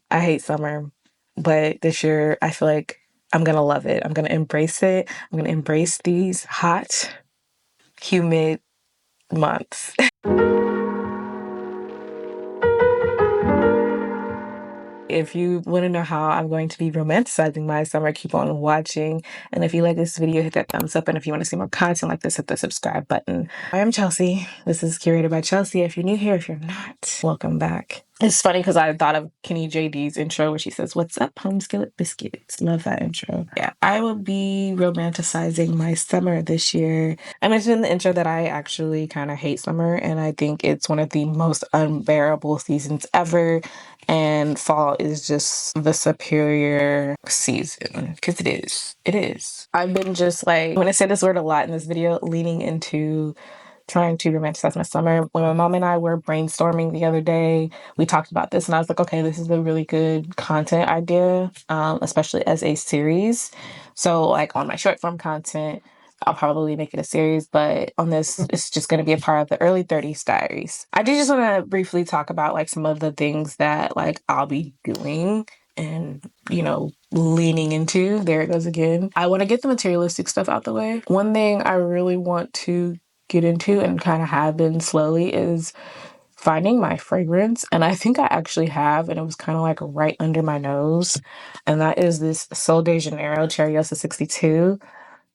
I hate summer, but this year I feel like I'm gonna love it. I'm gonna embrace it. I'm gonna embrace these hot, humid months. If you want to know how I'm going to be romanticizing my summer, keep on watching. And if you like this video, hit that thumbs up. And if you want to see more content like this, hit the subscribe button. I am Chelsea. This is Curated by Chelsea. If you're new here, if you're not, welcome back. It's funny because I thought of Kenny JD's intro where she says, "What's up, home skillet biscuits?" Love that intro. Yeah, I will be romanticizing my summer this year. I mentioned in the intro that I actually kind of hate summer, and I think it's one of the most unbearable seasons ever. And fall is just the superior season because it is. It is. I've been just like, I'm going to say this word a lot in this video, leaning into trying to romanticize my summer. When my mom and I were brainstorming the other day, we talked about this and I was like, okay, this is a really good content idea, especially as a series. So like on my short form content, I'll probably make it a series, but on this, it's just going to be a part of the early 30s diaries. I do just want to briefly talk about like some of the things that like I'll be doing and, leaning into. There it goes again. I want to get the materialistic stuff out the way. One thing I really want to get into and kind of have been slowly is finding my fragrance. And I think I actually have, and it was kind of like right under my nose. And that is this Sol de Janeiro Cherryosa 62.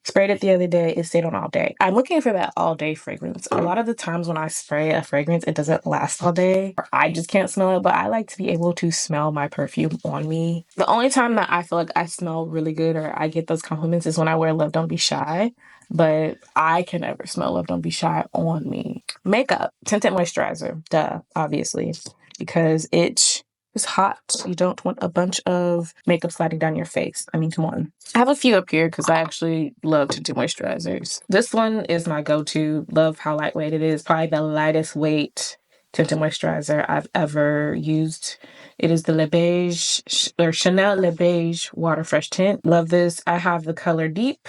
Sprayed it the other day. It stayed on all day. I'm looking for that all day fragrance. A lot of the times when I spray a fragrance, it doesn't last all day. Or I just can't smell it, but I like to be able to smell my perfume on me. The only time that I feel like I smell really good or I get those compliments is when I wear Love Don't Be Shy. But I can never smell Love Don't Be Shy on me. Makeup, tinted moisturizer, duh, obviously, because it is hot. You don't want a bunch of makeup sliding down your face. I mean, come on. I have a few up here because I actually love tinted moisturizers. This one is my go-to. Love how lightweight it is. Probably the lightest weight tinted moisturizer I've ever used. It is the Le Beige or Chanel Le Beige Water Fresh Tint. Love this. I have the color Deep.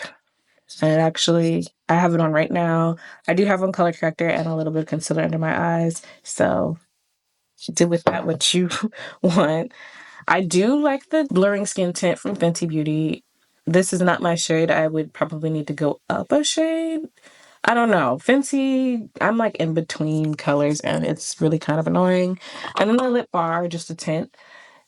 And actually, I have it on right now. I do have on color corrector and a little bit of concealer under my eyes. So do with that what you want. I do like the blurring skin tint from Fenty Beauty. This is not my shade. I would probably need to go up a shade. I don't know. Fenty, I'm like in between colors and it's really kind of annoying. And then the lip bar, just a tint.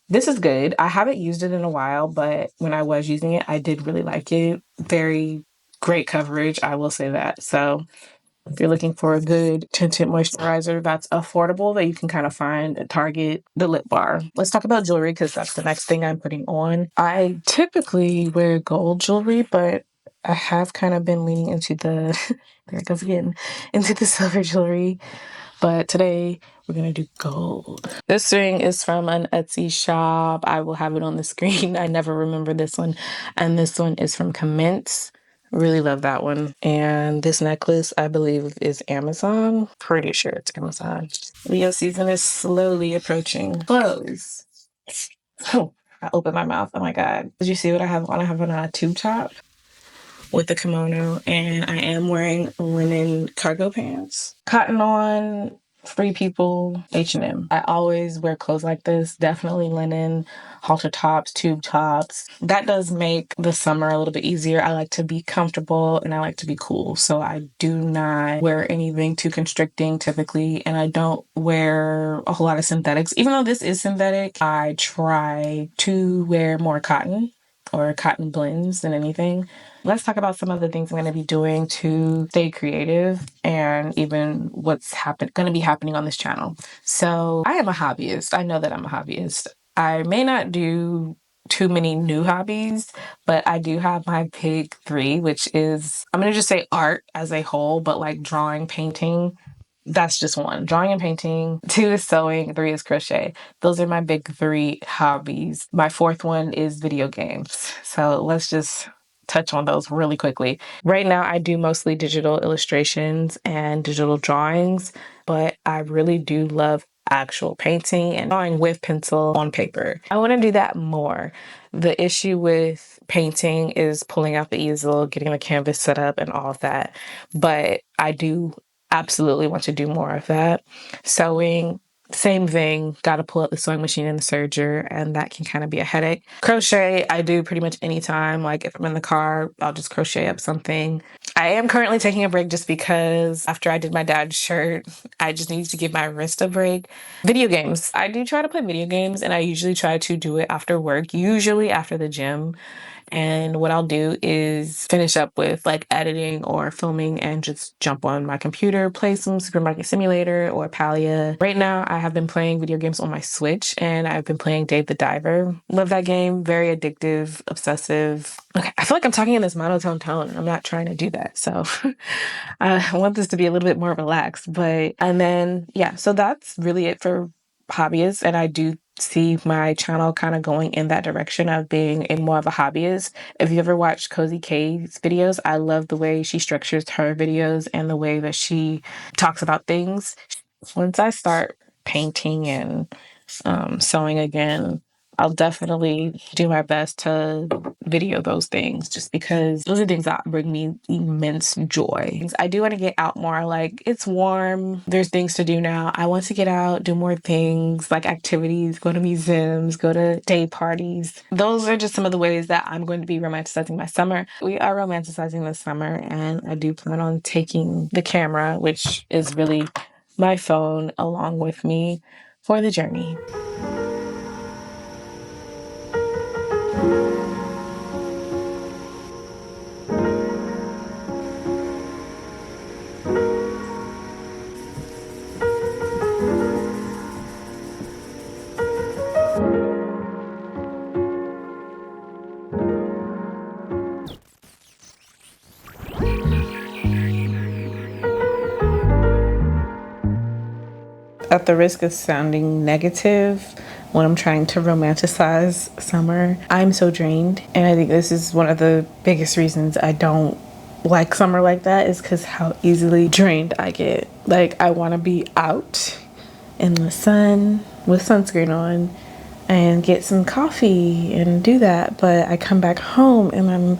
This is good. I haven't used it in a while, but when I was using it, I did really like it. Very great coverage, I will say that. So if you're looking for a good tinted moisturizer that's affordable that you can kind of find at Target, the lip bar. Let's talk about jewelry because that's the next thing I'm putting on. I typically wear gold jewelry, but I have kind of been leaning into the, there it goes again, into the silver jewelry. But today we're going to do gold. This ring is from an Etsy shop. I will have it on the screen. I never remember this one. And this one is from Commence. Really love that one. And this necklace, I believe, is Amazon. Pretty sure it's Amazon. Leo season is slowly approaching. Clothes. Oh, I opened my mouth. Oh my God. Did you see what I have on? I have on a tube top with the kimono, and I am wearing linen cargo pants. Cotton On, Free People, H&M. I always wear clothes like this. Definitely linen, halter tops, tube tops. That does make the summer a little bit easier. I like to be comfortable and I like to be cool. So I do not wear anything too constricting typically, and I don't wear a whole lot of synthetics. Even though this is synthetic, I try to wear more cotton or cotton blends than anything. Let's talk about some of the things I'm going to be doing to stay creative and even what's going to be happening on this channel. So I am a hobbyist. I know that I'm a hobbyist. I may not do too many new hobbies, but I do have my big three, which is, I'm going to just say art as a whole, but like drawing, painting. That's just one. Drawing and painting. Two is sewing. Three is crochet. Those are my big three hobbies. My fourth one is video games. So let's just touch on those really quickly. Right now, I do mostly digital illustrations and digital drawings, but I really do love actual painting and drawing with pencil on paper. I want to do that more. The issue with painting is pulling out the easel, getting the canvas set up and all of that. But I do absolutely want to do more of that. Sewing, Same thing, got to pull out the sewing machine and the serger, and that can kind of be a headache. Crochet, I do pretty much anytime. Like if I'm in the car, I'll just crochet up something. I am currently taking a break just because after I did my dad's shirt, I just needed to give my wrist a break. Video games. I do try to play video games, and I usually try to do it after work, usually after the gym. And what I'll do is finish up with like editing or filming and just jump on my computer, play some Supermarket Simulator or Palia. Right now, I have been playing video games on my Switch and I've been playing Dave the Diver. Love that game. Very addictive, obsessive. Okay, I feel like I'm talking in this monotone tone. I'm not trying to do that. So I want this to be a little bit more relaxed. And then, yeah, so that's really it for hobbyists. And I do see my channel kind of going in that direction of being a more of a hobbyist. If you ever watched Cozy K's videos, I love the way she structures her videos and the way that she talks about things. Once I start painting and sewing again, I'll definitely do my best to video those things just because those are things that bring me immense joy. I do want to get out more. Like, it's warm. There's things to do now. I want to get out, do more things like activities, go to museums, go to day parties. Those are just some of the ways that I'm going to be romanticizing my summer. We are romanticizing the summer, and I do plan on taking the camera, which is really my phone, along with me for the journey. At the risk of sounding negative, when I'm trying to romanticize summer, I'm so drained. And I think this is one of the biggest reasons I don't like summer like that, is because how easily drained I get. Like, I want to be out in the sun with sunscreen on and get some coffee and do that. But I come back home and I'm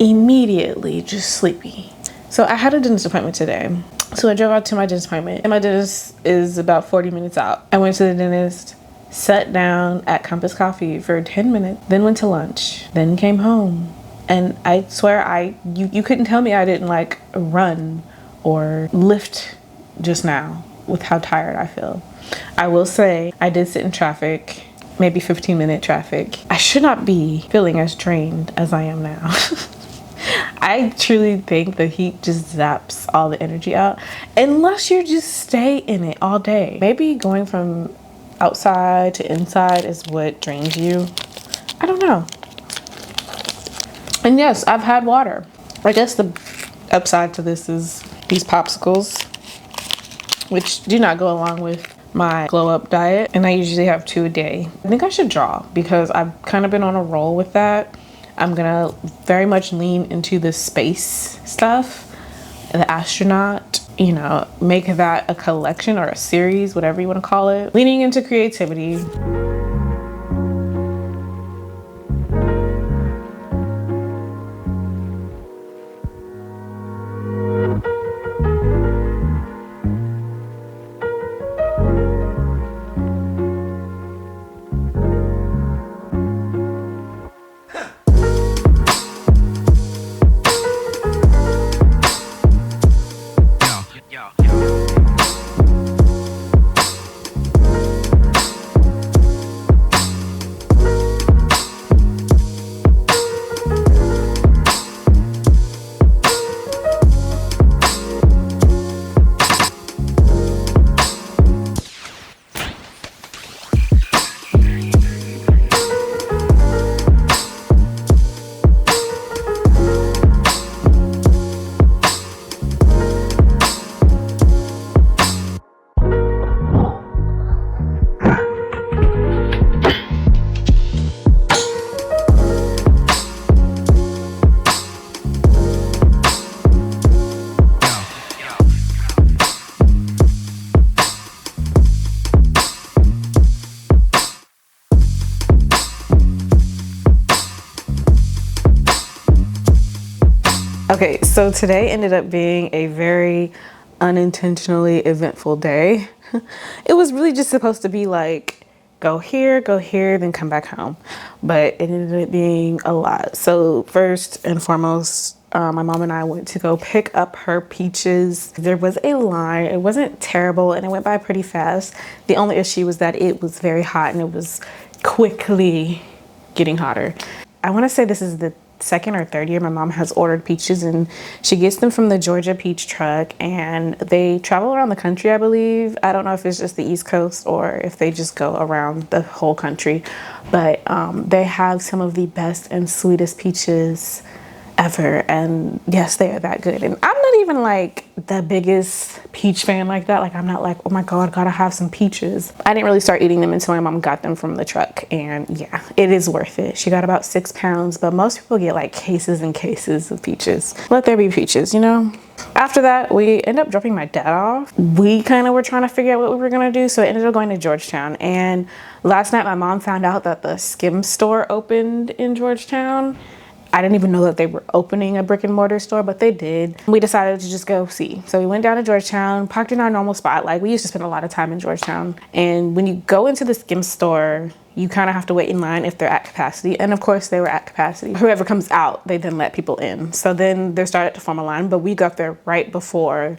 immediately just sleepy. So I had a dentist appointment today. So I drove out to my dentist appointment, and my dentist is about 40 minutes out. I went to the dentist, sat down at Compass Coffee for 10 minutes, then went to lunch, then came home. And I swear you couldn't tell me I didn't like run or lift just now with how tired I feel. I will say I did sit in traffic, maybe 15-minute traffic. I should not be feeling as drained as I am now. I truly think the heat just zaps all the energy out unless you just stay in it all day. Maybe going from outside to inside is what drains you. I don't know. And yes, I've had water. I guess the upside to this is these popsicles, which do not go along with my glow up diet. And I usually have 2 a day. I think I should draw because I've kind of been on a roll with that. I'm gonna very much lean into the space stuff, the astronaut, you know, make that a collection or a series, whatever you want to call it. Leaning into creativity. Okay, so today ended up being a very unintentionally eventful day. It was really just supposed to be like, go here, then come back home. But it ended up being a lot. So first and foremost, my mom and I went to go pick up her peaches. There was a line. It wasn't terrible and it went by pretty fast. The only issue was that it was very hot and it was quickly getting hotter. I want to say this is the second or third year my mom has ordered peaches, and she gets them from the Georgia peach truck, and they travel around the country, I believe. I don't know if it's just the East Coast or if they just go around the whole country, but they have some of the best and sweetest peaches ever. And yes, they are that good. And I'm not even like the biggest peach fan like that. Like, I'm not like, oh my God, gotta have some peaches. I didn't really start eating them until my mom got them from the truck. And yeah, it is worth it. She got about 6 pounds, but most people get like cases and cases of peaches. Let there be peaches, you know? After that, we ended up dropping my dad off. We kind of were trying to figure out what we were gonna do. So I ended up going to Georgetown. And last night my mom found out that the Skims store opened in Georgetown. I didn't even know that they were opening a brick and mortar store, but they did. We decided to just go see. So we went down to Georgetown, parked in our normal spot. Like, we used to spend a lot of time in Georgetown. And when you go into the Skims store, you kind of have to wait in line if they're at capacity. And of course they were at capacity. Whoever comes out, they then let people in. So then they started to form a line, but we got there right before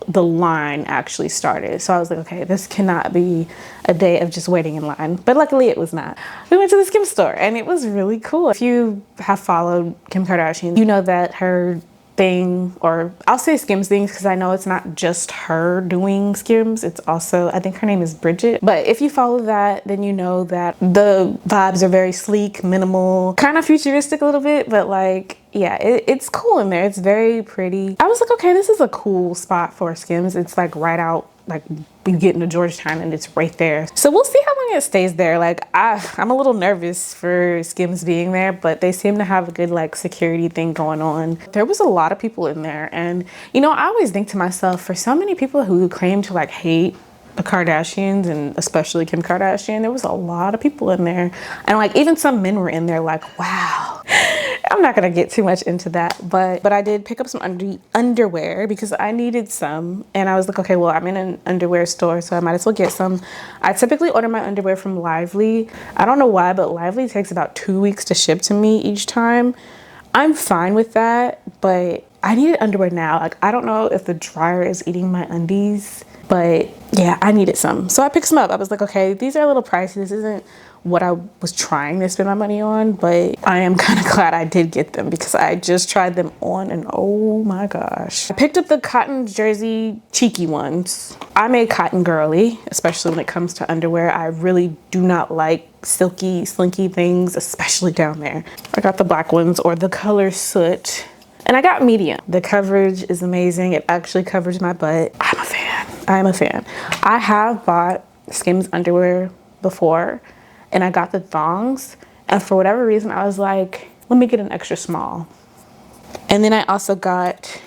the line actually started. So I was like, okay, this cannot be a day of just waiting in line. But luckily it was not. We went to the Skims store and it was really cool. If you have followed Kim Kardashian, you know that her thing, or I'll say Skims things because I know it's not just her doing Skims. It's also, I think her name is Bridget. But if you follow that, then you know that the vibes are very sleek, minimal, kind of futuristic a little bit, but like, yeah, it's cool in there. It's very pretty. I was like, okay, this is a cool spot for Skims. It's like right out, like you get into Georgetown and it's right there. So we'll see how long it stays there. Like, I'm a little nervous for Skims being there, but they seem to have a good like security thing going on. There was a lot of people in there, and you know, I always think to myself, for so many people who claim to like hate the Kardashians and especially Kim Kardashian, there was a lot of people in there, and like even some men were in there. Like, wow. I'm not gonna get too much into that, but I did pick up some underwear because I needed some, and I was like, okay, well, I'm in an underwear store, so I might as well get some. I typically order my underwear from Lively. I don't know why, but Lively takes about 2 weeks to ship to me each time. I'm fine with that, but I needed underwear now. Like, I don't know if the dryer is eating my undies, but yeah, I needed some. So I picked some up. I was like, okay, these are a little pricey. This isn't what I was trying to spend my money on, but I am kind of glad I did get them because I just tried them on and oh my gosh. I picked up the cotton jersey cheeky ones. I'm a cotton girly, especially when it comes to underwear. I really do not like silky, slinky things, especially down there. I got the black ones, or the color soot. And I got medium. The coverage is amazing. It actually covers my butt. I'm a fan. I'm a fan. I have bought Skims underwear before, and I got the thongs, and for whatever reason I was like, let me get an extra small. And then I also got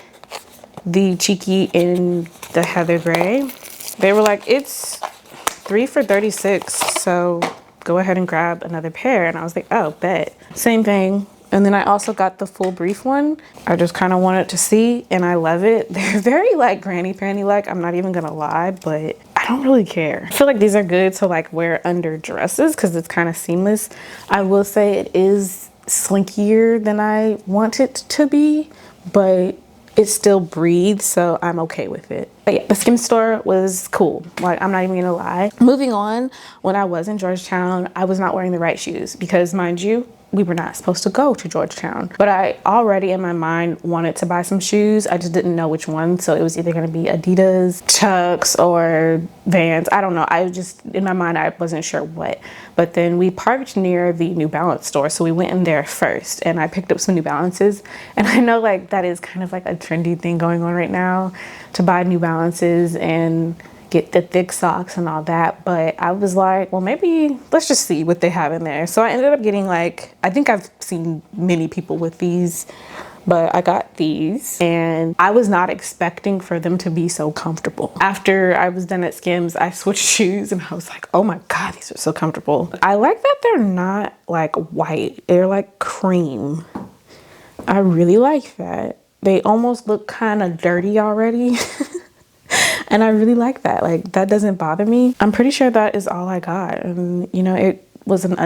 the cheeky in the heather gray. They were like, it's 3 for $36, so go ahead and grab another pair. And I was like, oh, bet. Same thing. And then I also got the full brief one. I just kind of wanted to see, and I love it. They're very like granny panty like, I'm not even gonna lie, but I don't really care. I feel like these are good to like wear under dresses because it's kind of seamless. I will say it is slinkier than I want it to be, but it still breathes, so I'm okay with it. But yeah, the Skims store was cool. Like, I'm not even gonna lie. Moving on, when I was in Georgetown, I was not wearing the right shoes because, mind you, we were not supposed to go to Georgetown. But I already in my mind wanted to buy some shoes. I just didn't know which one. So it was either gonna be Adidas, Chucks, or Vans. I don't know. I just, in my mind, I wasn't sure what. But then we parked near the New Balance store. So we went in there first and I picked up some New Balances. And I know like that is kind of like a trendy thing going on right now, to buy New Balances and get the thick socks and all that. But I was like, well, maybe let's just see what they have in there. So I ended up getting like, I think I've seen many people with these, but I got these and I was not expecting for them to be so comfortable. After I was done at Skims, I switched shoes and I was like, oh my God, these are so comfortable. I like that they're not like white, they're like cream. I really like that. They almost look kind of dirty already. And I really like that. Like, that doesn't bother me. I'm pretty sure that is all I got. And, you know, it was an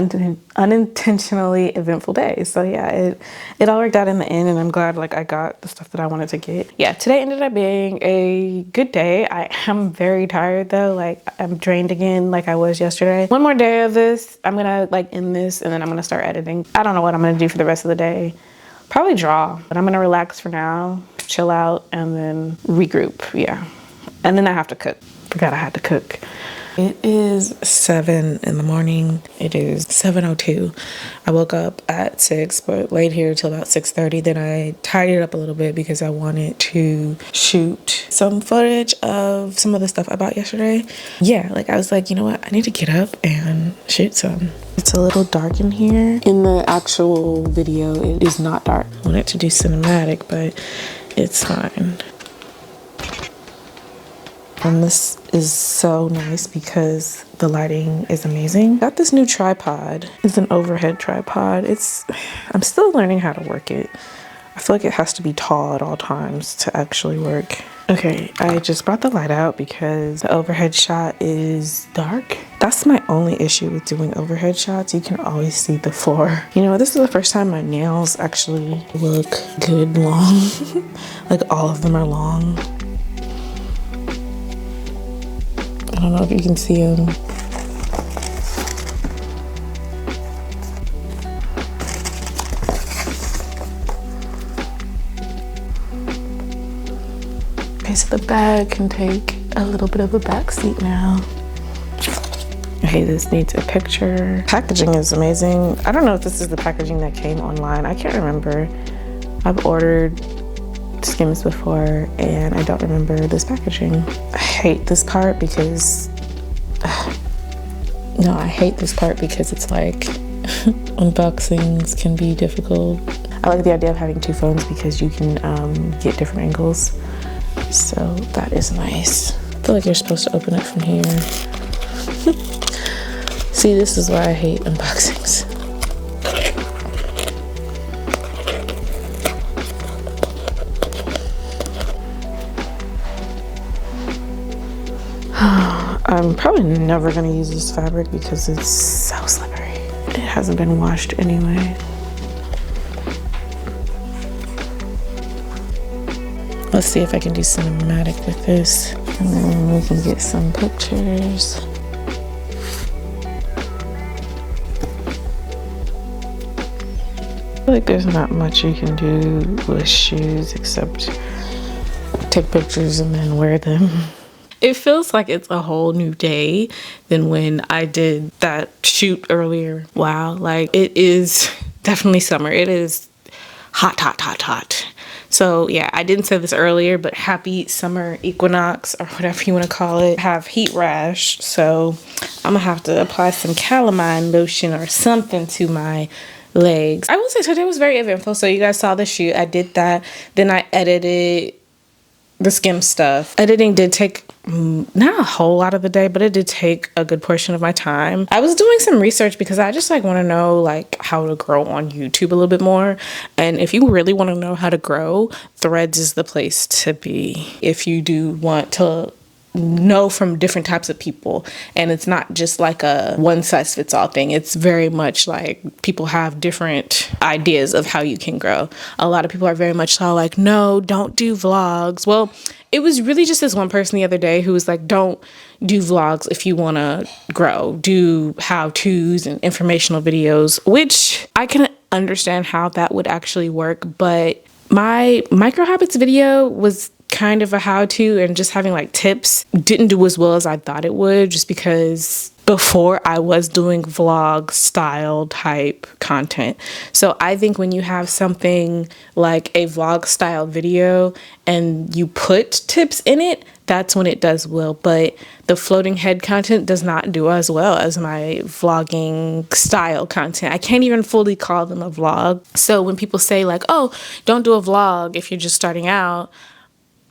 unintentionally eventful day. So yeah, it all worked out in the end, and I'm glad like I got the stuff that I wanted to get. Yeah, today ended up being a good day. I am very tired though. Like, I'm drained again like I was yesterday. One more day of this, I'm gonna like end this, and then I'm gonna start editing. I don't know what I'm gonna do for the rest of the day. Probably draw, but I'm gonna relax for now, chill out, and then regroup. Yeah, and then I have to cook. Forgot I had to cook. It is 7 in the morning. It is 7:02. I woke up at 6, but laid here till about 6:30. Then I tidied it up a little bit because I wanted to shoot some footage of some of the stuff I bought yesterday. Yeah, like I was like, you know what? I need to get up and shoot some. It's a little dark in here. In the actual video, it is not dark. I wanted to do cinematic, but it's fine. And this is so nice because the lighting is amazing. Got this new tripod. It's an overhead tripod. I'm still learning how to work it. I feel like it has to be tall at all times to actually work. Okay, I just brought the light out because the overhead shot is dark. That's my only issue with doing overhead shots. You can always see the floor. You know, this is the first time my nails actually look good long. Like all of them are long. I don't know if you can see them. Okay, so the bag can take a little bit of a back seat now. Okay, this needs a picture. Packaging is amazing. I don't know if this is the packaging that came online. I can't remember. I've ordered Skims before and I don't remember this packaging. I hate this part because I hate this part because it's like unboxings can be difficult. I like the idea of having two phones because you can get different angles, so that is nice. I feel like you're supposed to open it from here. See, this is why I hate unboxings. I'm probably never gonna use this fabric because it's so slippery. It hasn't been washed anyway. Let's see if I can do cinematic with this. And then we can get some pictures. I feel like there's not much you can do with shoes except take pictures and then wear them. It feels like it's a whole new day than when I did that shoot earlier. Wow, like it is definitely summer. It is hot, hot, hot, hot. So yeah, I didn't say this earlier, but happy summer equinox or whatever you want to call it. I have heat rash, so I'm gonna have to apply some calamine lotion or something to my legs. I will say today was very eventful. So you guys saw the shoot. I did that. Then I edited the skim stuff. Editing did take not a whole lot of the day, but it did take a good portion of my time. I was doing some research because I just like want to know like how to grow on YouTube a little bit more. And if you really want to know how to grow, Threads is the place to be if you do want to know from different types of people. And it's not just like a one size fits all thing. It's very much like people have different ideas of how you can grow. A lot of people are very much so like, no, don't do vlogs. Well, it was really just this one person the other day who was like, don't do vlogs if you want to grow. Do how-tos and informational videos, which I can understand how that would actually work. But my micro habits video was kind of a how-to, and just having like tips didn't do as well as I thought it would, just because before I was doing vlog style type content. So I think when you have something like a vlog style video and you put tips in it, that's when it does well. But the floating head content does not do as well as my vlogging style content. I can't even fully call them a vlog. So when people say like, oh, don't do a vlog if you're just starting out,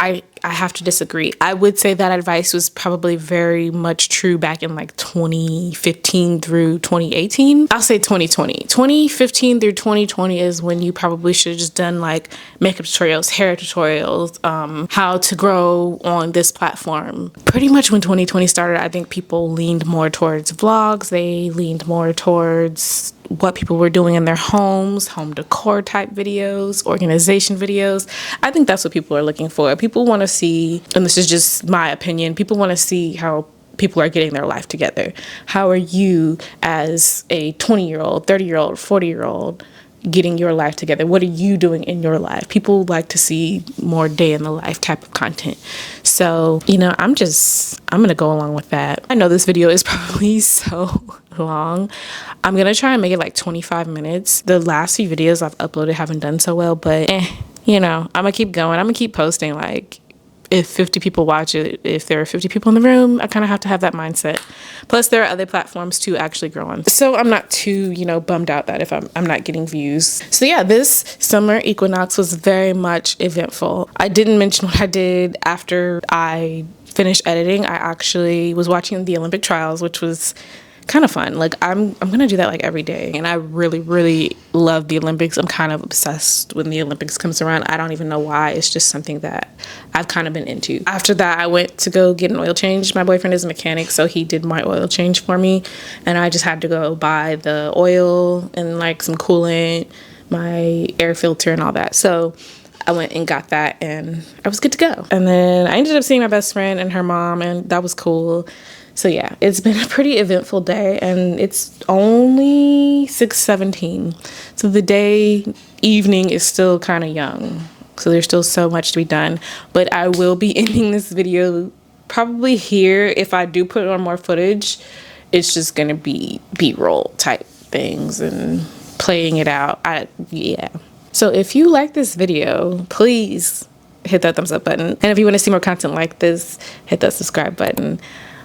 I have to disagree. I would say that advice was probably very much true back in like 2015 through 2018. I'll say 2020. 2015 through 2020 is when you probably should have just done like makeup tutorials, hair tutorials, how to grow on this platform. Pretty much when 2020 started, I think people leaned more towards vlogs. They leaned more towards what people were doing in their homes, home decor type videos, organization videos. I think that's what people are looking for. People want to see, and this is just my opinion, people want to see how people are getting their life together. How are you as a 20-year-old, 30-year-old, 40-year-old getting your life together? What are you doing in your life? People like to see more day in the life type of content. So, you know, I'm gonna go along with that. I know this video is probably so long. I'm gonna try and make it like 25 minutes. The last few videos I've uploaded haven't done so well, but you know, I'm gonna keep going. I'm gonna keep posting. Like, if 50 people watch it, if there are 50 people in the room, I kind of have to have that mindset. Plus, there are other platforms to actually grow on. So I'm not too, you know, bummed out that if I'm not getting views. So yeah, this summer equinox was very much eventful. I didn't mention what I did after I finished editing. I actually was watching the Olympic trials, which was kind of fun. Like, I'm gonna do that like every day, and I really love the Olympics. I'm kind of obsessed when the Olympics comes around. I don't even know why. It's just something that I've kind of been into. After that, I went to go get an oil change. My boyfriend is a mechanic, so he did my oil change for me, and I just had to go buy the oil and like some coolant, my air filter and all that. So I went and got that, and I was good to go. And then I ended up seeing my best friend and her mom, and that was cool. So yeah, it's been a pretty eventful day, and it's only 6:17. So the evening is still kind of young. So there's still so much to be done, but I will be ending this video probably here. If I do put on more footage, it's just gonna be B-roll type things and playing it out. Yeah. So if you like this video, please hit that thumbs up button. And if you want to see more content like this, hit that subscribe button.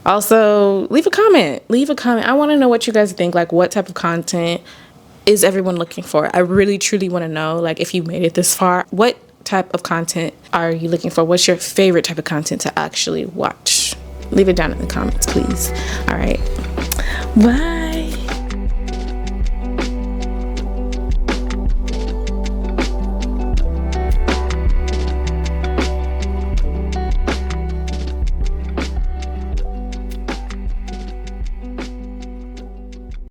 Also, leave a comment. I want to know what you guys think. Like, what type of content is everyone looking for? I really, truly want to know, like, if you made it this far, what type of content are you looking for? What's your favorite type of content to actually watch? Leave it down in the comments, please. All right. Bye.